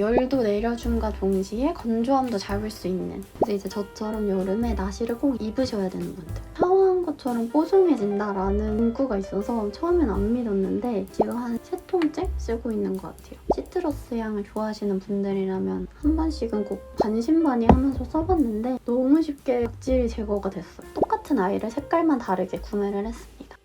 열도 내려줌과 동시에 건조함도 잡을 수 있는. 그래서 이제 저처럼 여름에 나시를 꼭 입으셔야 되는 분들. 샤워한 것처럼 뽀송해진다라는 문구가 있어서 처음엔 안 믿었는데 지금 한 3통째 쓰고 있는 것 같아요. 시트러스 향을 좋아하시는 분들이라면 한 번씩은 꼭 반신반의하면서 써봤는데 너무 쉽게 각질이 제거가 됐어요. 똑같은 아이를 색깔만 다르게 구매를 했습니다.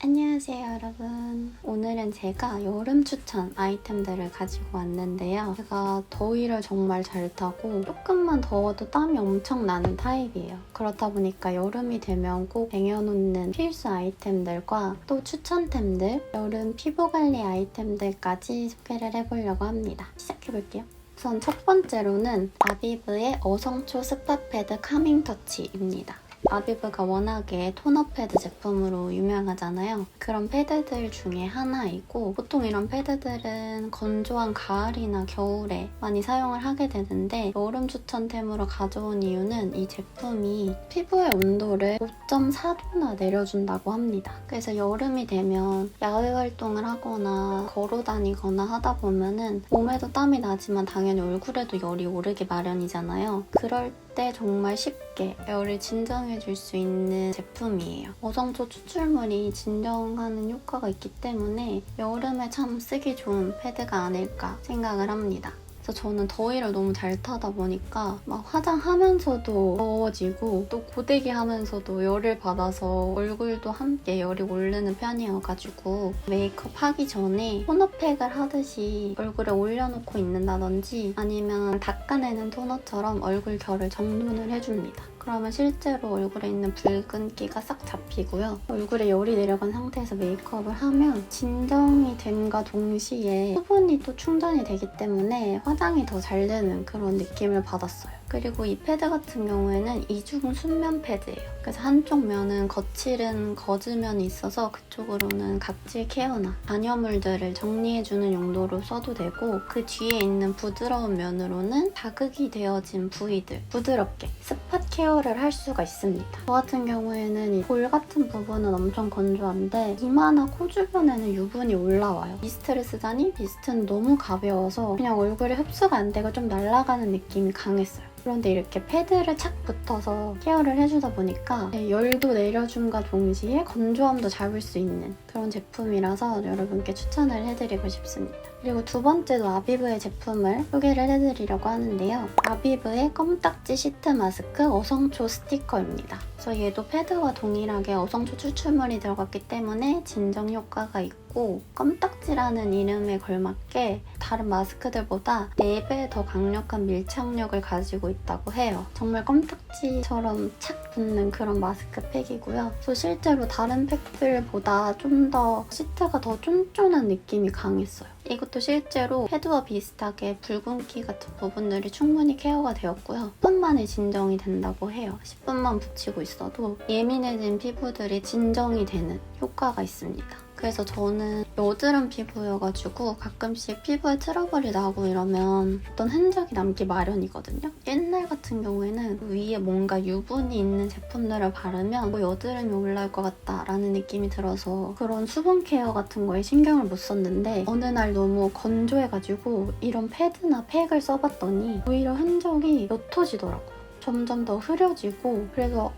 안녕하세요 여러분. 오늘은 제가 여름 추천 아이템들을 가지고 왔는데요. 제가 더위를 정말 잘 타고 조금만 더워도 땀이 엄청 나는 타입이에요. 그렇다 보니까 여름이 되면 꼭 쟁여놓는 필수 아이템들과 또 추천템들, 여름 피부관리 아이템들까지 소개를 해보려고 합니다. 시작해볼게요. 우선 첫 번째로는 아비브의 어성초 스파 패드 카밍 터치입니다. 아비브가 워낙에 토너 패드 제품으로 유명하잖아요. 그런 패드들 중에 하나이고 보통 이런 패드들은 건조한 가을이나 겨울에 많이 사용을 하게 되는데 여름 추천템으로 가져온 이유는 이 제품이 피부의 온도를 5.4도나 내려준다고 합니다. 그래서 여름이 되면 야외 활동을 하거나 걸어 다니거나 하다 보면은 몸에도 땀이 나지만 당연히 얼굴에도 열이 오르기 마련이잖아요. 그럴 때 정말 쉽게 열을 진정해줄 수 있는 제품이에요. 어성초 추출물이 진정하는 효과가 있기 때문에 여름에 참 쓰기 좋은 패드가 아닐까 생각을 합니다. 그래서 저는 더위를 너무 잘 타다 보니까 막 화장하면서도 더워지고 또 고데기 하면서도 열을 받아서 얼굴도 함께 열이 오르는 편이어가지고 메이크업 하기 전에 토너팩을 하듯이 얼굴에 올려놓고 있는다든지 아니면 닦아내는 토너처럼 얼굴 결을 정돈을 해줍니다. 그러면 실제로 얼굴에 있는 붉은기가 싹 잡히고요. 얼굴에 열이 내려간 상태에서 메이크업을 하면 진정이 됨과 동시에 수분이 또 충전이 되기 때문에 화장이 더 잘 되는 그런 느낌을 받았어요. 그리고 이 패드 같은 경우에는 이중 순면 패드예요. 그래서 한쪽 면은 거칠은 거즈면이 있어서 그쪽으로는 각질 케어나 잔여물들을 정리해주는 용도로 써도 되고 그 뒤에 있는 부드러운 면으로는 자극이 되어진 부위들 부드럽게 스팟 케어를 할 수가 있습니다. 저 같은 경우에는 이 볼 같은 부분은 엄청 건조한데 이마나 코 주변에는 유분이 올라와요. 미스트를 쓰자니 미스트는 너무 가벼워서 그냥 얼굴에 흡수가 안 되고 좀 날아가는 느낌이 강했어요. 그런데 이렇게 패드를 착 붙어서 케어를 해주다 보니까 열도 내려줌과 동시에 건조함도 잡을 수 있는 그런 제품이라서 여러분께 추천을 해드리고 싶습니다. 그리고 두 번째도 아비브의 제품을 소개를 해드리려고 하는데요. 아비브의 껌딱지 시트 마스크 어성초 스티커입니다. 그래서 얘도 패드와 동일하게 어성초 추출물이 들어갔기 때문에 진정 효과가 있고 껌딱지라는 이름에 걸맞게 다른 마스크들보다 4배 더 강력한 밀착력을 가지고 있다고 해요. 정말 껌딱지처럼 착 붙는 그런 마스크팩이고요. 그래서 실제로 다른 팩들보다 좀 더 시트가 더 쫀쫀한 느낌이 강했어요. 이것도 실제로 패드와 비슷하게 붉은기 같은 부분들이 충분히 케어가 되었고요. 10분 만에 진정이 된다고 해요. 10분만 붙이고 있어도 예민해진 피부들이 진정이 되는 효과가 있습니다. 그래서 저는 여드름 피부여가지고 가끔씩 피부에 트러블이 나고 이러면 어떤 흔적이 남기 마련이거든요. 옛날 같은 경우에는 위에 뭔가 유분이 있는 제품들을 바르면 뭐 여드름이 올라올 것 같다라는 느낌이 들어서 그런 수분 케어 같은 거에 신경을 못 썼는데 어느 날 너무 건조해가지고 이런 패드나 팩을 써봤더니 오히려 흔적이 옅어지더라고요. 점점 더 흐려지고 그래서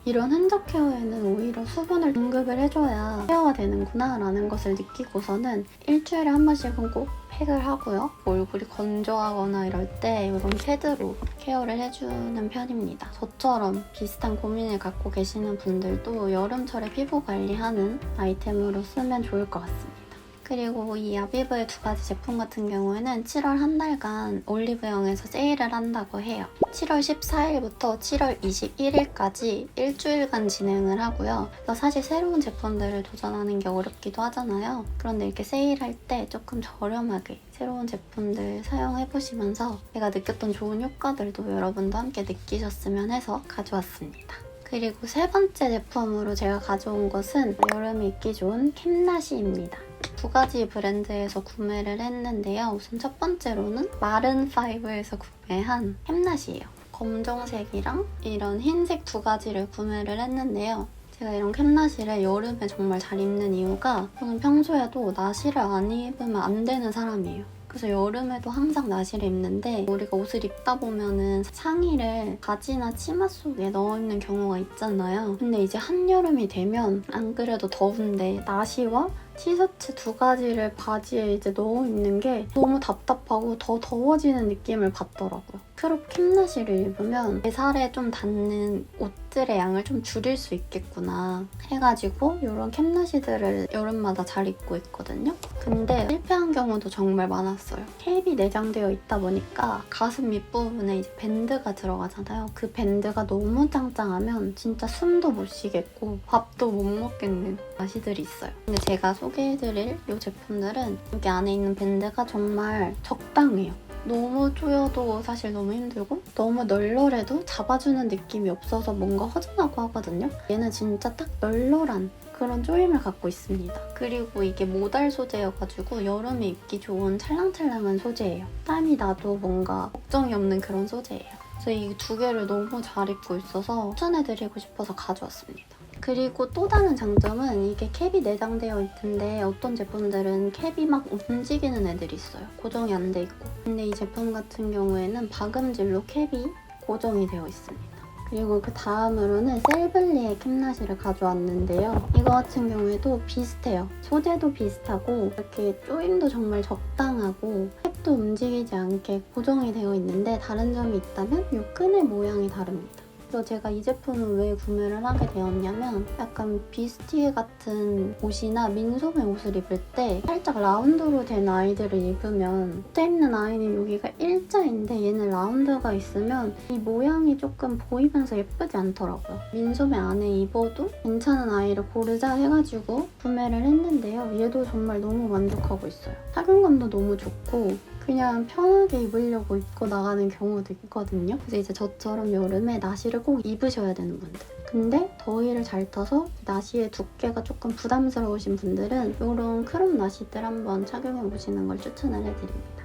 이런 흔적 케어에는 오히려 수분을 공급을 해줘야 케어가 되는구나 라는 것을 느끼고서는 일주일에 한 번씩은 꼭 팩을 하고요. 얼굴이 건조하거나 이럴 때 이런 패드로 케어를 해주는 편입니다. 저처럼 비슷한 고민을 갖고 계시는 분들도 여름철에 피부 관리하는 아이템으로 쓰면 좋을 것 같습니다. 그리고 이 아비브의 두 가지 제품 같은 경우에는 7월 한 달간 올리브영에서 세일을 한다고 해요. 7월 14일부터 7월 21일까지 일주일간 진행을 하고요. 그래서 사실 새로운 제품들을 도전하는 게 어렵기도 하잖아요. 그런데 이렇게 세일할 때 조금 저렴하게 새로운 제품들 사용해보시면서 제가 느꼈던 좋은 효과들도 여러분도 함께 느끼셨으면 해서 가져왔습니다. 그리고 세 번째 제품으로 제가 가져온 것은 여름에 입기 좋은 캡나시입니다. 두 가지 브랜드에서 구매를 했는데요. 우선 첫 번째로는 마른5에서 구매한 캡낫이에요. 검정색이랑 이런 흰색 두 가지를 구매를 했는데요. 제가 이런 캡나시를 여름에 정말 잘 입는 이유가 저는 평소에도 나시를 안 입으면 안 되는 사람이에요. 그래서 여름에도 항상 나시를 입는데 우리가 옷을 입다 보면은 상의를 바지나 치마 속에 넣어 입는 경우가 있잖아요. 근데 이제 한여름이 되면 안 그래도 더운데 나시와 티셔츠 두 가지를 바지에 이제 넣어 입는 게 너무 답답하고 더 더워지는 느낌을 받더라고요. 크롭 캡나시를 입으면 내 살에 좀 닿는 옷들의 양을 좀 줄일 수 있겠구나 해가지고 이런 캡나시들을 여름마다 잘 입고 있거든요. 근데 실패한 경우도 정말 많았어요. 캡이 내장되어 있다 보니까 가슴 밑부분에 이제 밴드가 들어가잖아요. 그 밴드가 너무 짱짱하면 진짜 숨도 못 쉬겠고 밥도 못 먹겠는 나시들이 있어요. 근데 제가 소개해드릴 이 제품들은 여기 안에 있는 밴드가 정말 적당해요. 너무 조여도 사실 너무 힘들고 너무 널널해도 잡아주는 느낌이 없어서 뭔가 허전하고 하거든요. 얘는 진짜 딱 널널한 그런 조임을 갖고 있습니다. 그리고 이게 모달 소재여가지고 여름에 입기 좋은 찰랑찰랑한 소재예요. 땀이 나도 뭔가 걱정이 없는 그런 소재예요. 그래서 이 두 개를 너무 잘 입고 있어서 추천해드리고 싶어서 가져왔습니다. 그리고 또 다른 장점은 이게 캡이 내장되어 있는데 어떤 제품들은 캡이 막 움직이는 애들이 있어요. 고정이 안 돼 있고. 근데 이 제품 같은 경우에는 박음질로 캡이 고정이 되어 있습니다. 그리고 그 다음으로는 셀블리의 캡나시를 가져왔는데요. 이거 같은 경우에도 비슷해요. 소재도 비슷하고 이렇게 조임도 정말 적당하고 캡도 움직이지 않게 고정이 되어 있는데 다른 점이 있다면 이 끈의 모양이 다릅니다. 그래서 제가 이 제품을 왜 구매를 하게 되었냐면 약간 비스티 같은 옷이나 민소매 옷을 입을 때 살짝 라운드로 된 아이들을 입으면 붙어 입는 아이는 여기가 일자인데 얘는 라운드가 있으면 이 모양이 조금 보이면서 예쁘지 않더라고요. 민소매 안에 입어도 괜찮은 아이를 고르자 해가지고 구매를 했는데요. 얘도 정말 너무 만족하고 있어요. 착용감도 너무 좋고 그냥 편하게 입으려고 입고 나가는 경우도 있거든요. 그래서 이제 저처럼 여름에 나시를 꼭 입으셔야 되는 분들. 근데 더위를 잘 타서 나시의 두께가 조금 부담스러우신 분들은 이런 크롭 나시들 한번 착용해보시는 걸 추천을 해드립니다.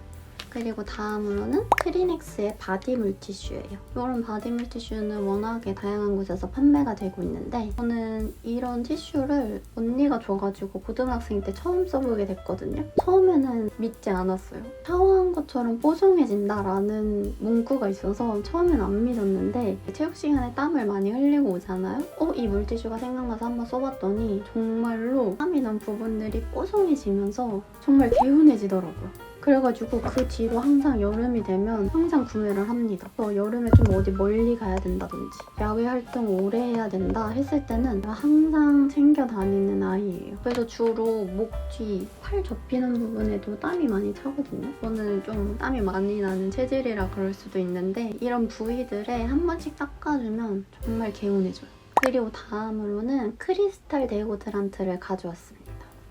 그리고 다음으로는 크리넥스의 바디 물티슈예요. 이런 바디 물티슈는 워낙에 다양한 곳에서 판매가 되고 있는데 저는 이런 티슈를 언니가 줘가지고 고등학생 때 처음 써보게 됐거든요. 처음에는 믿지 않았어요. 샤워한 것처럼 뽀송해진다라는 문구가 있어서 처음엔 안 믿었는데 체육 시간에 땀을 많이 흘리고 오잖아요? 이 물티슈가 생각나서 한번 써봤더니 정말로 땀이 난 부분들이 뽀송해지면서 정말 개운해지더라고요. 그래가지고 그 뒤로 항상 여름이 되면 항상 구매를 합니다. 여름에 좀 어디 멀리 가야 된다든지 야외 활동 오래 해야 된다 했을 때는 항상 챙겨 다니는 아이예요. 그래서 주로 목 뒤, 팔 접히는 부분에도 땀이 많이 차거든요. 저는 좀 땀이 많이 나는 체질이라 그럴 수도 있는데 이런 부위들에 한 번씩 닦아주면 정말 개운해져요. 그리고 다음으로는 크리스탈 데오드란트를 가져왔습니다.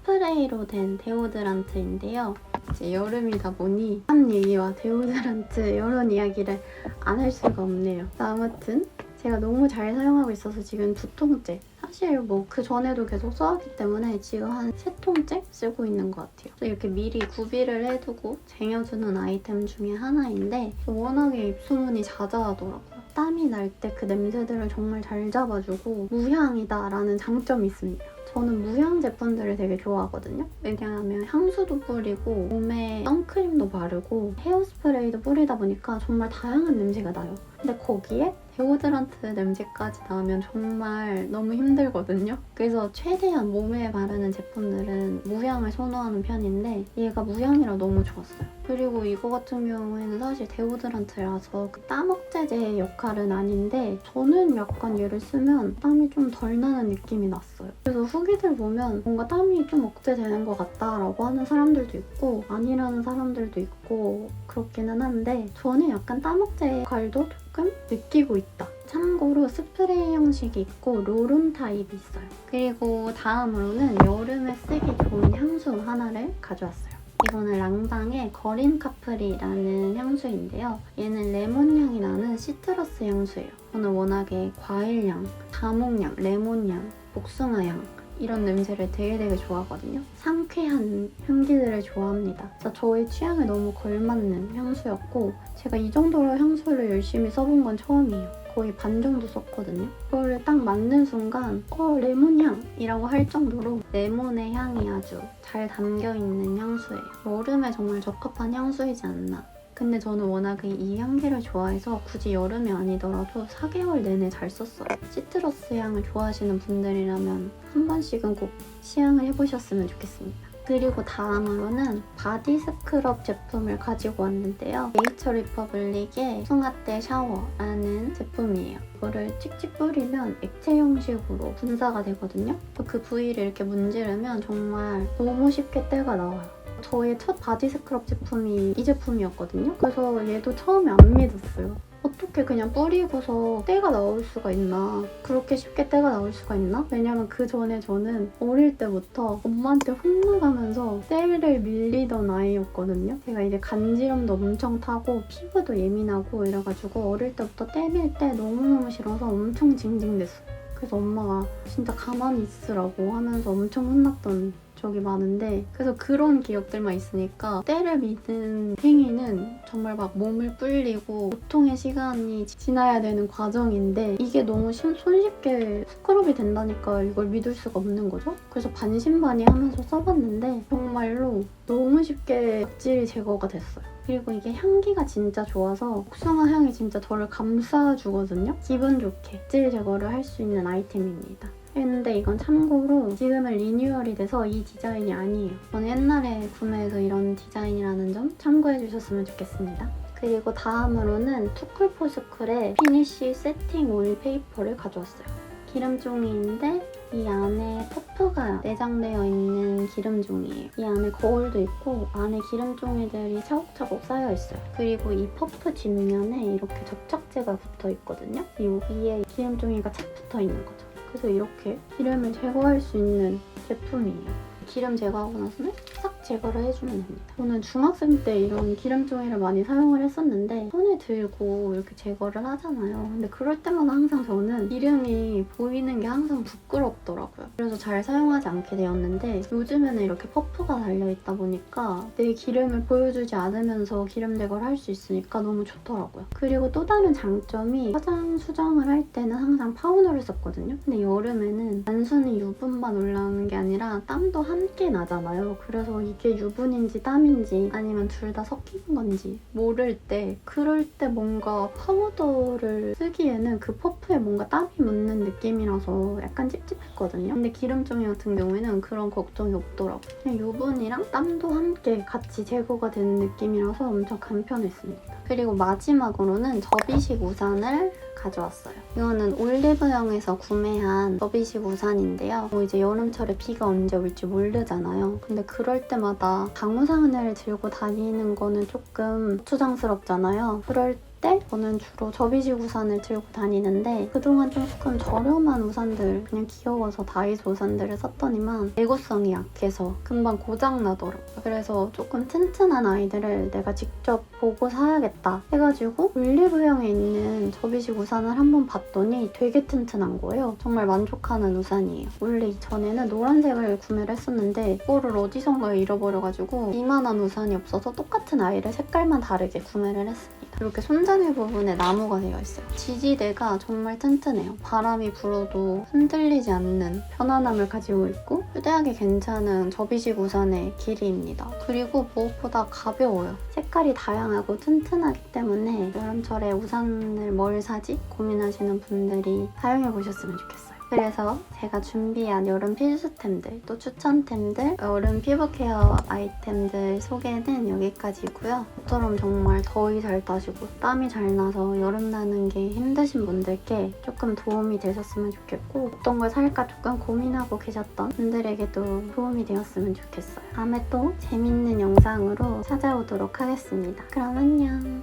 스프레이로 된 데오드란트인데요. 이제 여름이다 보니 땀 얘기와 데오드란트 이런 이야기를 안 할 수가 없네요. 아무튼 제가 너무 잘 사용하고 있어서 지금 2통째 사실 뭐 그 전에도 계속 써왔기 때문에 지금 한 3통째 쓰고 있는 것 같아요. 이렇게 미리 구비를 해두고 쟁여주는 아이템 중에 하나인데 워낙에 입소문이 자자하더라고요. 땀이 날 때 그 냄새들을 정말 잘 잡아주고 무향이다라는 장점이 있습니다. 저는 무향 제품들을 되게 좋아하거든요. 왜냐하면 향수도 뿌리고 몸에 선크림도 바르고 헤어스프레이도 뿌리다 보니까 정말 다양한 냄새가 나요. 근데 거기에 데오드란트 냄새까지 나면 정말 너무 힘들거든요. 그래서 최대한 몸에 바르는 제품들은 무향을 선호하는 편인데 얘가 무향이라 너무 좋았어요. 그리고 이거 같은 경우에는 사실 데오드란트라서 그 땀 억제제 역할은 아닌데 저는 약간 얘를 쓰면 땀이 좀 덜 나는 느낌이 났어요. 그래서 후기들 보면 뭔가 땀이 좀 억제되는 것 같다라고 하는 사람들도 있고 아니라는 사람들도 있고 그렇기는 한데 저는 약간 땀 억제 역할도 조금 느끼고 있다. 참고로 스프레이 형식이 있고 롤온 타입이 있어요. 그리고 다음으로는 여름에 쓰기 좋은 향수 하나를 가져왔어요. 이거는 랑방의 거린 카프리라는 향수인데요. 얘는 레몬향이 나는 시트러스 향수예요. 저는 워낙에 과일향, 자몽향, 레몬향, 복숭아향 이런 냄새를 되게 좋아하거든요. 상쾌한 향기들을 좋아합니다. 그래서 저의 취향에 너무 걸맞는 향수였고 제가 이 정도로 향수를 열심히 써본 건 처음이에요. 거의 반 정도 썼거든요. 그거를 딱 맞는 순간 레몬 향이라고 할 정도로 레몬의 향이 아주 잘 담겨있는 향수예요. 여름에 정말 적합한 향수이지 않나. 근데 저는 워낙에 이 향기를 좋아해서 굳이 여름이 아니더라도 4개월 내내 잘 썼어요. 시트러스 향을 좋아하시는 분들이라면 한 번씩은 꼭 시향을 해보셨으면 좋겠습니다. 그리고 다음으로는 바디 스크럽 제품을 가지고 왔는데요. 네이처 리퍼블릭의 숭아떼 샤워라는 제품이에요. 이거를 칙칙 뿌리면 액체 형식으로 분사가 되거든요. 그 부위를 이렇게 문지르면 정말 너무 쉽게 때가 나와요. 저의 첫 바디 스크럽 제품이 이 제품이었거든요. 그래서 얘도 처음에 안 믿었어요. 어떻게 그냥 뿌리고서 때가 나올 수가 있나? 그렇게 쉽게 때가 나올 수가 있나? 왜냐면 그 전에 저는 어릴 때부터 엄마한테 혼나가면서 때를 밀리던 아이였거든요. 제가 이제 간지럼도 엄청 타고 피부도 예민하고 이래가지고 어릴 때부터 때 밀 때 너무너무 싫어서 엄청 징징댔어요. 그래서 엄마가 진짜 가만히 있으라고 하면서 엄청 혼났던 적이 많은데, 그래서 그런 기억들만 있으니까 때를 미는 행위는 정말 막 몸을 불리고 고통의 시간이 지나야 되는 과정인데 이게 너무 손쉽게 스크럽이 된다니까 이걸 믿을 수가 없는 거죠. 그래서 반신반의하면서 써봤는데 정말로 너무 쉽게 각질이 제거가 됐어요. 그리고 이게 향기가 진짜 좋아서 복숭아 향이 진짜 저를 감싸주거든요. 기분 좋게 각질 제거를 할 수 있는 아이템입니다. 근데 이건 참고로 지금은 리뉴얼이 돼서 이 디자인이 아니에요. 저는 옛날에 구매해서 이런 디자인이라는 점 참고해주셨으면 좋겠습니다. 그리고 다음으로는 투쿨포스쿨의 피니쉬 세팅 오일 페이퍼를 가져왔어요. 기름종이인데 이 안에 퍼프가 내장되어 있는 기름종이에요. 이 안에 거울도 있고 안에 기름종이들이 차곡차곡 쌓여있어요. 그리고 이 퍼프 뒷면에 이렇게 접착제가 붙어 있거든요. 이 위에 기름종이가 착 붙어 있는 거죠. 그래서 이렇게 기름을 제거할 수 있는 제품이에요. 기름 제거하고 나서는 싹 제거를 해주면 됩니다. 저는 중학생 때 이런 기름종이를 많이 사용을 했었는데 손에 들고 이렇게 제거를 하잖아요. 근데 그럴 때마다 항상 저는 기름이 보이는 게 항상 부끄럽더라고요. 그래서 잘 사용하지 않게 되었는데 요즘에는 이렇게 퍼프가 달려있다 보니까 내 기름을 보여주지 않으면서 기름 제거를 할 수 있으니까 너무 좋더라고요. 그리고 또 다른 장점이 화장 수정을 할 때는 항상 파우더를 썼거든요. 근데 여름에는 단순히 유분만 올라오는 게 아니라 땀도 함께 나잖아요. 그래서 이게 유분인지 땀인지 아니면 둘 다 섞이는 건지 모를 때, 그럴 때 뭔가 파우더를 쓰기에는 그 퍼프에 뭔가 땀이 묻는 느낌이라서 약간 찝찝했거든요. 근데 기름종이 같은 경우에는 그런 걱정이 없더라고요. 그냥 유분이랑 땀도 함께 같이 제거가 되는 느낌이라서 엄청 간편했습니다. 그리고 마지막으로는 접이식 우산을 가져왔어요. 이거는 올리브영에서 구매한 접이식 우산인데요. 이제 여름철에 비가 언제 올지 모르잖아요. 근데 그럴 때마다 강우산을 들고 다니는 거는 조금 추장스럽잖아요. 그럴 때 저는 주로 접이식 우산을 들고 다니는데 그동안 조금 저렴한 우산들, 그냥 귀여워서 다이소 우산들을 썼더니만 내구성이 약해서 금방 고장나더라고요. 그래서 조금 튼튼한 아이들을 내가 직접 보고 사야겠다 해가지고 올리브영에 있는 접이식 우산을 한번 봤더니 되게 튼튼한 거예요. 정말 만족하는 우산이에요. 원래 이전에는 노란색을 구매를 했었는데 이거를 어디선가에 잃어버려가지고 이만한 우산이 없어서 똑같은 아이를 색깔만 다르게 구매를 했습니다. 이렇게 손잡이 부분에 나무가 되어 있어요. 지지대가 정말 튼튼해요. 바람이 불어도 흔들리지 않는 편안함을 가지고 있고 휴대하기 괜찮은 접이식 우산의 길이입니다. 그리고 무엇보다 가벼워요. 색깔이 다양하고 튼튼하기 때문에 여름철에 우산을 뭘 사지 고민하시는 분들이 사용해보셨으면 좋겠어요. 그래서 제가 준비한 여름 필수템들, 또 추천템들, 여름 피부 케어 아이템들 소개는 여기까지고요. 저처럼 정말 더위 잘 타시고 땀이 잘 나서 여름 나는 게 힘드신 분들께 조금 도움이 되셨으면 좋겠고 어떤 걸 살까 조금 고민하고 계셨던 분들에게도 도움이 되었으면 좋겠어요. 다음에 또 재밌는 영상으로 찾아오도록 하겠습니다. 그럼 안녕!